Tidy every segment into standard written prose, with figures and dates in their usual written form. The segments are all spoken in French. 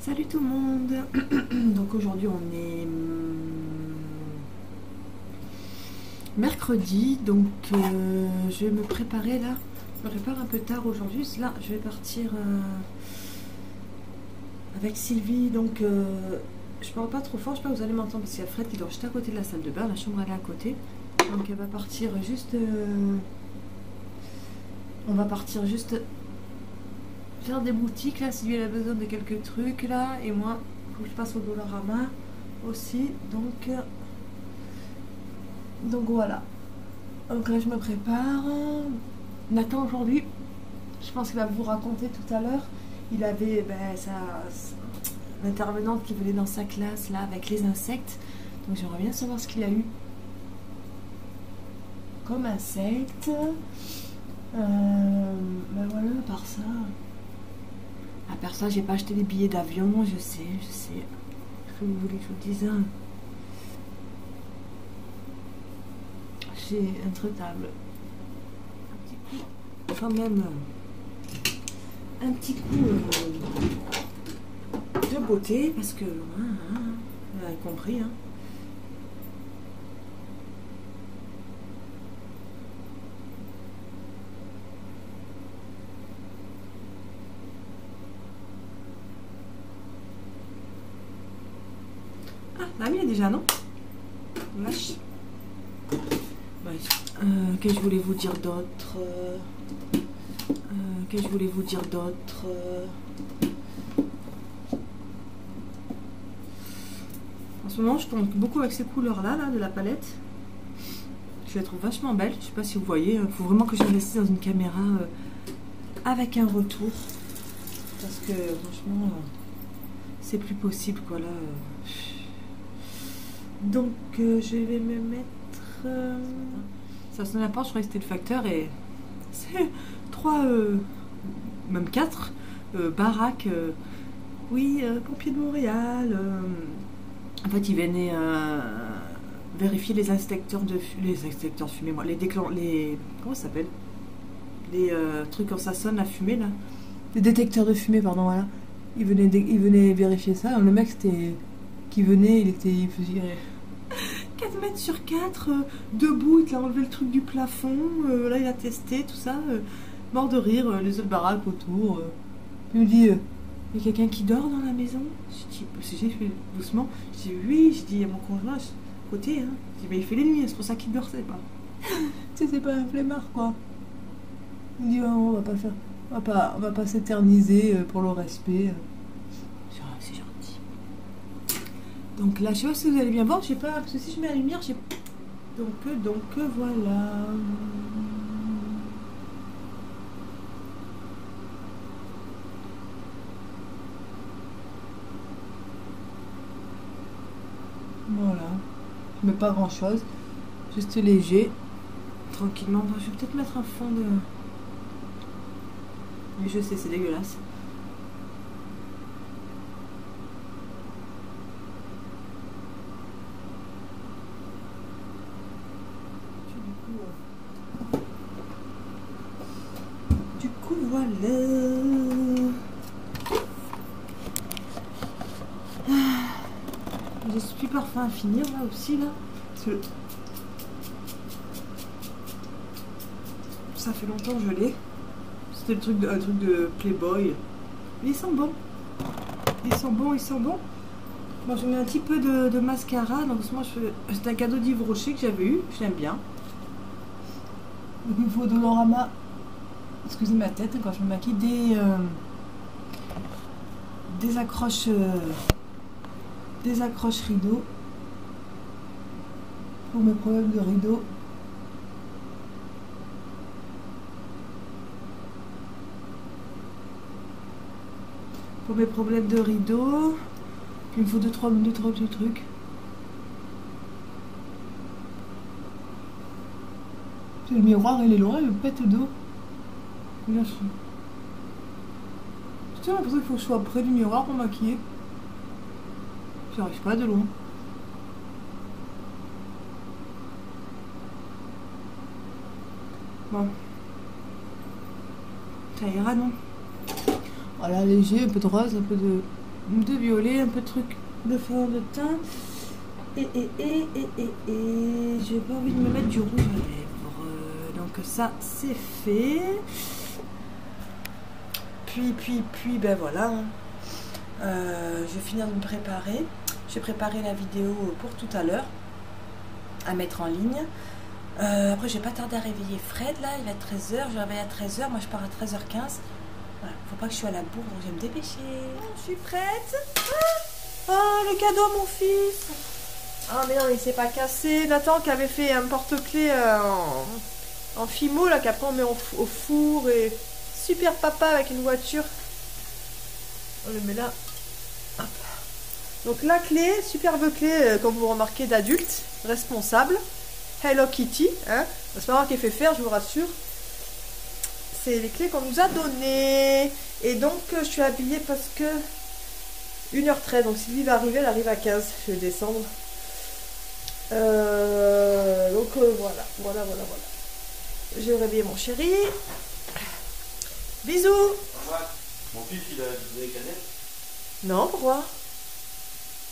Salut tout le monde. Donc aujourd'hui on est mercredi, donc je vais me préparer là. Je me prépare un peu tard aujourd'hui. Là je vais partir avec Sylvie, donc je parle pas trop fort, je sais pas vous allez m'entendre parce qu'il y a Fred qui dort juste à côté de la salle de bain, la chambre elle est à côté. Donc elle va partir juste on va partir juste faire des boutiques là, Sylvie elle a besoin de quelques trucs là, et moi faut que je passe au Dollarama aussi, donc voilà. Donc là je me prépare. Nathan aujourd'hui, je pense qu'il va vous raconter tout à l'heure, il avait l'intervenante qui venait dans sa classe là avec les insectes, donc j'aimerais bien savoir ce qu'il a eu comme insectes. Ben voilà, par ça. À part ça, j'ai pas acheté des billets d'avion, je sais. Qu'est-ce que vous voulez que je vous dise, hein? C'est intraitable. Un petit coup, quand même, un petit coup de beauté, parce que, vous avez compris, hein. Ah, la mienne déjà, non? Vache. Qu'est-ce que je voulais vous dire d'autre? En ce moment, je tombe beaucoup avec ces couleurs-là, de la palette. Je la trouve vachement belle. Je sais pas si vous voyez. Il faut vraiment que j'investisse dans une caméra avec un retour. Parce que, franchement, c'est plus possible, quoi, là. Donc, je vais me mettre... Ça sonne à la porte, je croyais que c'était le facteur, et c'est 3, même 4 baraques. Oui, pompiers de Montréal. En fait, ils venaient vérifier les inspecteurs de fumée, moi, les comment ça s'appelle, les trucs quand ça sonne la fumée là, les détecteurs de fumée, pardon, voilà. Ils venaient vérifier ça. Le mec qui venait, il faisait 4 mètres sur 4, debout, il a enlevé le truc du plafond, là il a testé tout ça, mort de rire, les autres baraques autour. Il me dit, il y a quelqu'un qui dort dans la maison? J'ai fait doucement, je dis oui, je dis il y a mon conjoint à côté, hein. Je dis mais il fait les nuits, c'est pour ça qu'il dort, c'est pas. Tu sais, c'est pas un flemmard quoi. Il me dit oh, on va pas s'éterniser pour le respect. C'est gentil. Donc là, je sais pas si vous allez bien voir, je sais pas, parce que si je mets la lumière, j'ai... Donc voilà. Voilà. Je mets pas grand chose, juste léger. Tranquillement, je vais peut-être mettre un fond de... Mais je sais, c'est dégueulasse. Du coup, voilà. J'ai ce parfum à finir là aussi, là. Parce que ça fait longtemps que je l'ai. C'était un truc de Playboy. Mais ils sont bons. Ils sont bons. Moi, je mets un petit peu de mascara. Donc, moi, c'est un cadeau d'Yves Rocher que j'avais eu. Je l'aime bien. Donc, il faut Dollarama. Excusez ma tête quand je me maquille. Des accroches rideaux. Pour mes problèmes de rideaux. Pour mes problèmes de rideaux. Il me faut 2-3 petits trucs. Le miroir il est loin, il me pète d'eau. Là, j'ai l'impression qu'il faut que je sois près du miroir pour maquiller. J'y arrive pas de loin. Bon. Ça ira, non? Voilà, léger, un peu de rose, un peu de de violet, un peu de truc de fond de teint. Et j'ai pas envie de me mettre du rouge à lèvres. Donc ça, c'est fait. Puis, ben voilà. Je vais finir de me préparer. J'ai préparé la vidéo pour tout à l'heure à mettre en ligne. Après, j'ai pas tardé à réveiller Fred là. Il va être 13h. Je vais réveiller à 13h. Moi, je pars à 13h15. Voilà. Faut pas que je sois à la bourre, donc je vais me dépêcher. Je suis prête. Oh, le cadeau à mon fils. Ah, mais non, il s'est pas cassé. Nathan qui avait fait un porte-clés en fimo là, qu'après on met au four et super papa avec une voiture. On le met là. Hop. Donc la clé, superbe clé, comme vous remarquez, d'adulte, responsable. Hello Kitty, hein. C'est pas moi qui ai fait faire, je vous rassure. C'est les clés qu'on nous a données. Et donc je suis habillée parce que 1h13, donc Sylvie va arriver, elle arrive à 15. Je vais descendre. Voilà. J'ai réveillé mon chéri. Bisous. Mon fils, il a donné les canettes. Non, pourquoi?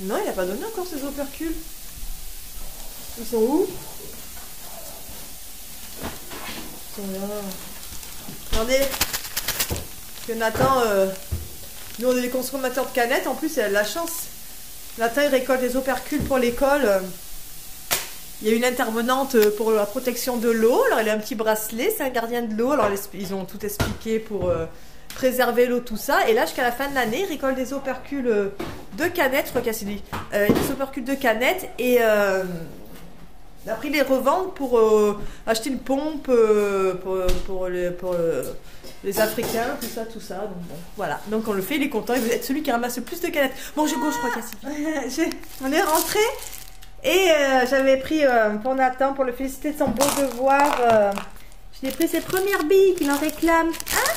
Non, il n'a pas donné encore ses opercules. Ils sont où? Ils sont là. Regardez. Que Nathan, nous on est des consommateurs de canettes, en plus il a de la chance. Nathan il récolte les opercules pour l'école. Il y a une intervenante pour la protection de l'eau. Alors elle a un petit bracelet, c'est un gardien de l'eau. Alors ils ont tout expliqué pour préserver l'eau, tout ça. Et là jusqu'à la fin de l'année, ils récoltent des opercules de canettes. Je crois qu'il y a des opercules de canettes. Et après ils les revendent pour acheter une pompe pour les Africains, tout ça. Donc bon, voilà. Donc on le fait, il est content. Il veut être celui qui ramasse le plus de canettes. Bon, je gauche, je crois qu'il y a on est rentré. Et j'avais pris pour Nathan, pour le féliciter de son beau devoir, j'ai pris ses premières billes qu'il en réclame. Hein?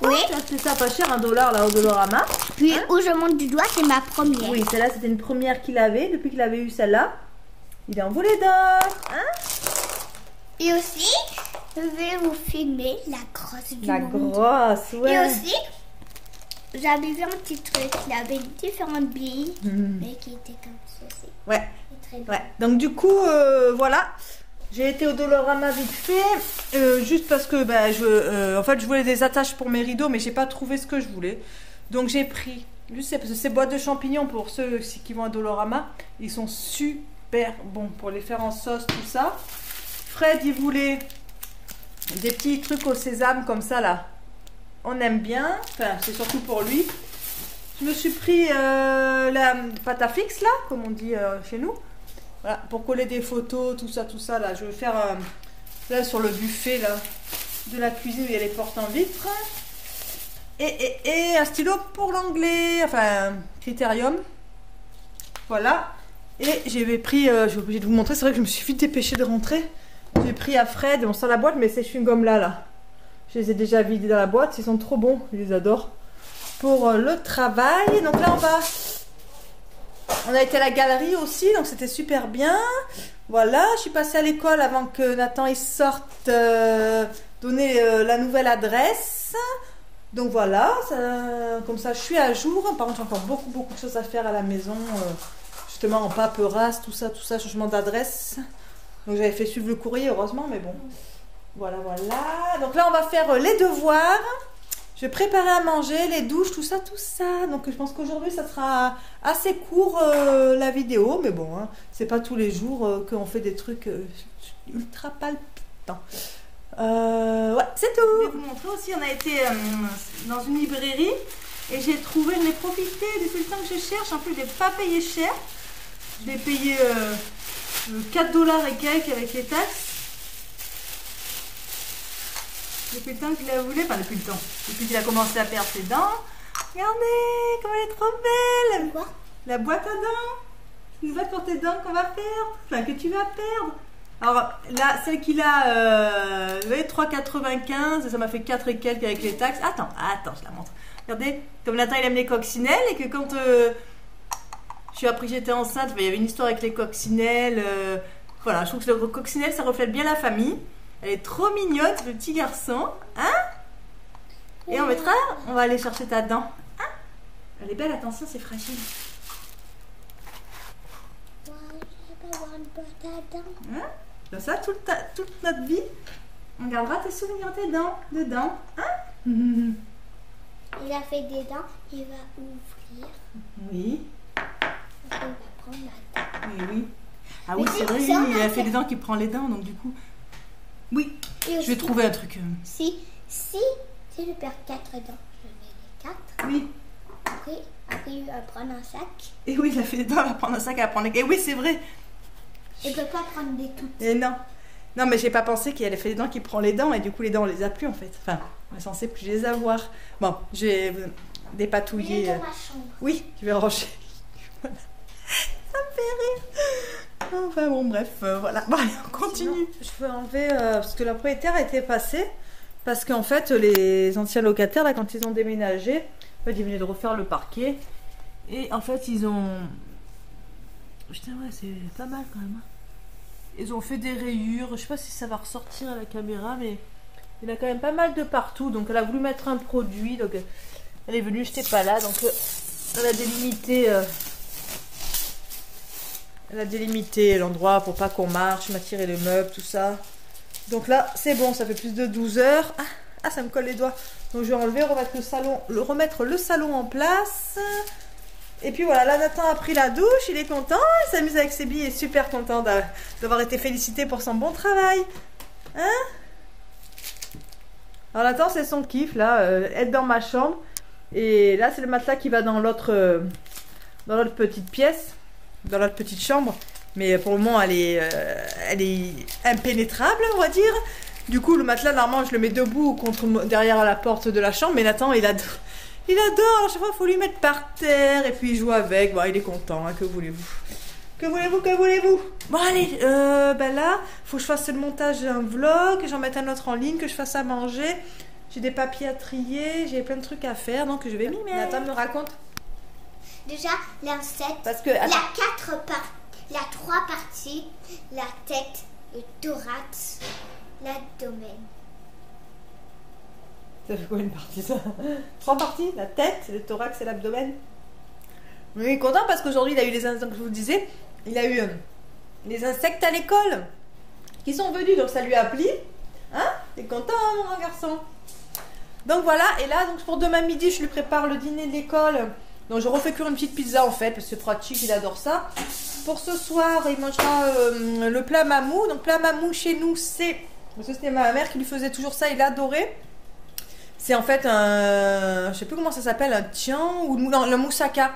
Oui. C'est ça, pas cher, $1 là au Dollarama. Puis où je monte du doigt, c'est ma première. Oui, celle-là c'était une première qu'il avait, depuis qu'il avait eu celle-là. Il est envolé d'or. Hein? Et aussi, je vais vous filmer la grosse du monde. La grosse, ouais. Et aussi, j'avais vu un petit truc, il avait différentes billes, mais qui étaient comme ceci. Ouais. Ouais, donc du coup, voilà, j'ai été au Dollarama vite fait, juste parce que en fait, je voulais des attaches pour mes rideaux, mais j'ai pas trouvé ce que je voulais. Donc j'ai pris, juste ces boîtes de champignons pour ceux qui vont à Dollarama, ils sont super bons pour les faire en sauce, tout ça. Fred, il voulait des petits trucs au sésame comme ça là, on aime bien, enfin c'est surtout pour lui. Je me suis pris la pâte à fixe là, comme on dit chez nous. Voilà, pour coller des photos, tout ça là. Je vais faire là sur le buffet là de la cuisine où il y a les portes en vitre. Et un stylo pour l'anglais, enfin Critérium. Voilà. Et j'ai pris, je suis obligée de vous montrer, c'est vrai que je me suis vite dépêchée de rentrer. J'ai pris à Fred, on sent la boîte, mais ces chewing-gums là. Je les ai déjà vidés dans la boîte, ils sont trop bons, je les adore. Pour le travail, donc là on a été à la galerie aussi, donc c'était super bien. Voilà, je suis passée à l'école avant que Nathan il sorte donner la nouvelle adresse. Donc voilà, comme ça je suis à jour. Par contre j'ai encore beaucoup de choses à faire à la maison, justement en paperasse, tout ça, changement d'adresse. Donc j'avais fait suivre le courrier heureusement, mais bon. Voilà. Donc là on va faire les devoirs. Je vais préparer à manger, les douches, tout ça. Donc je pense qu'aujourd'hui ça sera assez court la vidéo, mais bon, hein, c'est pas tous les jours qu'on fait des trucs ultra palpitants. Ouais, c'est tout. Je vais vous montrer aussi, on a été dans une librairie et j'ai trouvé, je l'ai profité depuis le temps que je cherche. En plus, je l'ai pas payé cher. Je l'ai payé $4 et quelques avec les taxes. Depuis le temps qu'il la voulait, enfin depuis le temps, depuis qu'il a commencé à perdre ses dents. Regardez, comme elle est trop belle. Quoi? La boîte à dents. Une boîte pour tes dents qu'on va perdre, enfin que tu vas perdre. Alors là, celle qu'il a, 3,95, ça m'a fait 4 et quelques avec les taxes. Attends, je la montre. Regardez, comme Nathan il aime les coccinelles et que quand je suis appris j'étais enceinte, il y avait une histoire avec les coccinelles. Voilà, je trouve que le coccinelle ça reflète bien la famille. Elle est trop mignonne, le petit garçon, hein? Et on va aller chercher ta dent, hein? Elle est belle, attention, c'est fragile. Ouais, je vais avoir une boîte à dents. Hein? Comme ça, toute notre vie, on gardera tes souvenirs dedans. Hein? Il a fait des dents, il va ouvrir. Oui. Il va prendre la dent. Oui. Ah Mais oui, si, c'est vrai, c'est en il a a fait fait. des dents qui prend les dents, donc du coup... Oui, Et je aussi, vais trouver un truc. Si je perds 4 dents, je mets les 4. Oui. Après, il va prendre un sac. Et oui, il a fait des dents, elle va prendre un sac, elle va prendre les... Et oui, c'est vrai. Il ne peut pas prendre des toutes. Et non. Non, mais j'ai pas pensé qu'il a fait des dents qui prend les dents, et du coup, les dents, on les a plus, en fait. Enfin, on est censé plus les avoir. Bon, je vais Il est dépatouiller... dans ma chambre. Oui, je vais ranger. Voilà. Ça me fait rire. Enfin bon, bref, voilà. Bon, allez, on continue. Sinon, je vais enlever, parce que la propriétaire était passée, parce qu'en fait, les anciens locataires, là, quand ils ont déménagé, en fait, ils venaient de refaire le parquet, et en fait, ils ont... Putain, ouais, c'est pas mal quand même. Ils ont fait des rayures, je sais pas si ça va ressortir à la caméra, mais il y en a quand même pas mal de partout, donc elle a voulu mettre un produit, donc elle est venue, j'étais pas là, donc elle a délimité... Elle a délimité l'endroit pour pas qu'on marche, m'a tiré les meubles, tout ça. Donc là, c'est bon, ça fait plus de 12 heures. Ah, ça me colle les doigts. Donc je vais enlever, remettre le salon en place. Et puis voilà, là Nathan a pris la douche, il est content, il s'amuse avec ses billes, il est super content d'avoir été félicité pour son bon travail. Hein? Alors Nathan, c'est son kiff, là, être dans ma chambre. Et là, c'est le matelas qui va dans l'autre petite pièce. Dans notre petite chambre, mais pour le moment elle est impénétrable, on va dire. Du coup le matelas normalement je le mets debout derrière la porte de la chambre, mais Nathan il adore à chaque fois il faut lui mettre par terre et puis il joue avec. Bon, il est content, hein, que voulez-vous. Bon allez, ben là faut que je fasse le montage d'un vlog, que j'en mette un autre en ligne, que je fasse à manger, j'ai des papiers à trier, j'ai plein de trucs à faire, donc je vais m'y mettre. Nathan me raconte. Déjà, l'insecte, Parce que il y a 3 parties, la tête, le thorax, l'abdomen. Ça fait quoi une partie ça? 3 parties, la tête, le thorax et l'abdomen. On est content parce qu'aujourd'hui il a eu les insectes, comme je vous disais, il a eu les insectes à l'école qui sont venus, donc ça lui a plu. Hein? T'es content hein, mon grand garçon? Donc voilà, et là donc pour demain midi je lui prépare le dîner de l'école. Donc je refais cuire une petite pizza en fait, parce que c'est pratique, il adore ça. Pour ce soir, il mangera le plat mamou. Donc plat mamou chez nous, parce que c'était ma mère qui lui faisait toujours ça, il adorait. C'est en fait un, je sais plus comment ça s'appelle, un tian ou non, le moussaka.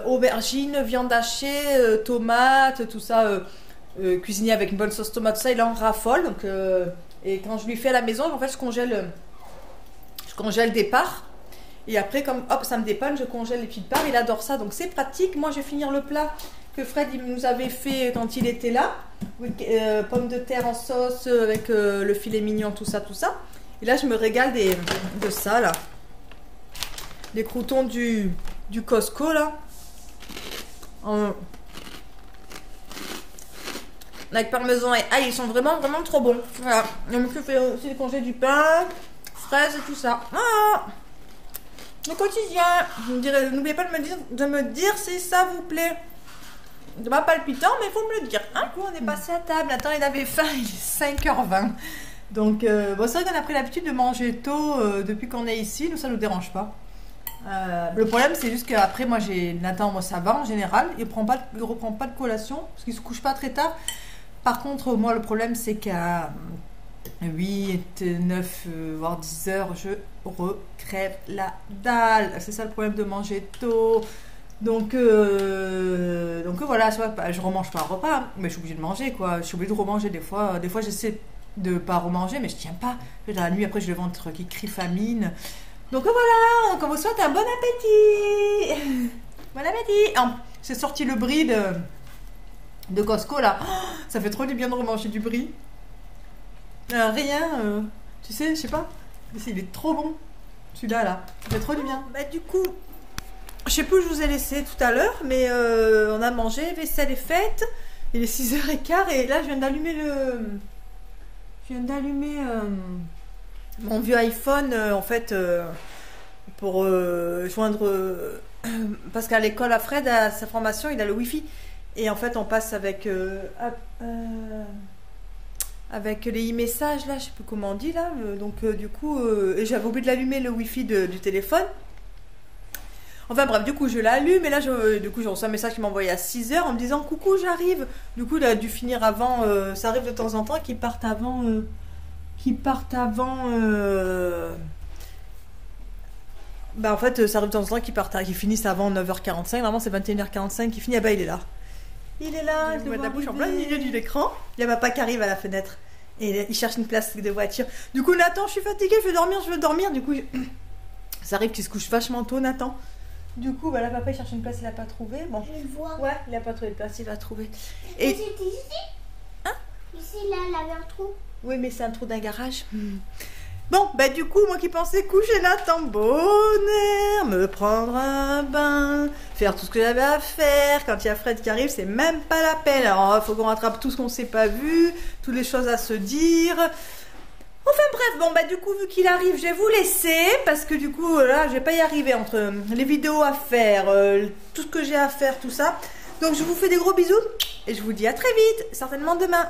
Aubergine, viande hachée, tomates, tout ça, cuisiné avec une bonne sauce tomate, tout ça, il en raffole. Donc, et quand je lui fais à la maison, en fait, je congèle des parts. Et après, comme hop, ça me dépanne, je congèle les petites parts. Il adore ça, donc c'est pratique. Moi, je vais finir le plat que Fred il nous avait fait quand il était là. Pommes de terre en sauce avec le filet mignon, tout ça, tout ça. Et là, je me régale de ça, là. Des croûtons du Costco, là. Avec parmesan et ail, ils sont vraiment, vraiment trop bons. Voilà. Donc, je fais aussi les congés du pain, fraises et tout ça. Ah, le quotidien. N'oubliez pas de me dire si ça vous plaît. C'est pas palpitant, mais il faut me le dire. Du coup, on est passé à table. Attends, il avait faim, il est 5h20. Donc, bon, c'est vrai qu'on a pris l'habitude de manger tôt depuis qu'on est ici. Nous, ça nous dérange pas. Le problème, c'est juste qu'après, Nathan, moi, ça va en général. Il reprend pas de collation parce qu'il se couche pas très tard. Par contre, moi, le problème, c'est qu'à 8, 9, voire 10 heures, je recrève la dalle. C'est ça le problème de manger tôt. Donc voilà, je remange pas un repas, mais je suis obligée de manger, quoi. Je suis obligée de remanger des fois. Des fois, j'essaie de pas remanger, mais je tiens pas. Dans la nuit, après, j'ai le ventre qui crie famine. Donc voilà, on vous souhaite un bon appétit. Bon appétit. J'ai sorti le brie de Costco, là. Oh, ça fait trop du bien de remanger du brie. Rien, tu sais, je sais pas. Il est trop bon, celui-là, là. Ça fait trop du bien. Bah, du coup, je sais plus où je vous ai laissé tout à l'heure, mais on a mangé, vaisselle est faite. Il est 6h15 et là, je viens d'allumer mon vieux iPhone, en fait, pour joindre... parce qu'à l'école à Fred, à sa formation, il a le Wi-Fi. Et en fait, on passe avec les e-messages, là, je sais plus comment on dit, là. Donc, du coup, et j'avais oublié de l'allumer, le Wi-Fi du téléphone. Enfin bref, du coup, je l'allume et là, du coup, j'ai reçu un message qui m'a envoyé à 6h en me disant « Coucou, j'arrive !» Du coup, il a dû finir avant, ça arrive de temps en temps qu'ils partent avant... Bah en fait, ça arrive de temps en temps qu'ils finissent avant 9h45. Normalement, c'est 21h45 qui finit. Ah bah, il est là. Il est là, je le vois la bouche en plein milieu de l'écran. Il y a papa qui arrive à la fenêtre. Et il cherche une place de voiture. Du coup, Nathan, je suis fatiguée, je veux dormir. Du coup, ça arrive qu'il se couche vachement tôt, Nathan. Du coup, bah là, papa, il cherche une place, il n'a pas trouvé. Bon. Je le vois. Ouais, il n'a pas trouvé de place, il va trouver. Et Et... c'était ici. Hein? Ici, là, il avait un trou. Oui, mais c'est un trou d'un garage. Bon, bah du coup, moi qui pensais coucher Nathan bonheur, me prendre un bain, faire tout ce que j'avais à faire, quand il y a Fred qui arrive, c'est même pas la peine. Alors, il faut qu'on rattrape tout ce qu'on s'est pas vu, toutes les choses à se dire. Enfin bref, bon bah du coup, vu qu'il arrive, je vais vous laisser, parce que du coup, là, je vais pas y arriver entre les vidéos à faire, tout ce que j'ai à faire, tout ça. Donc je vous fais des gros bisous, et je vous dis à très vite, certainement demain.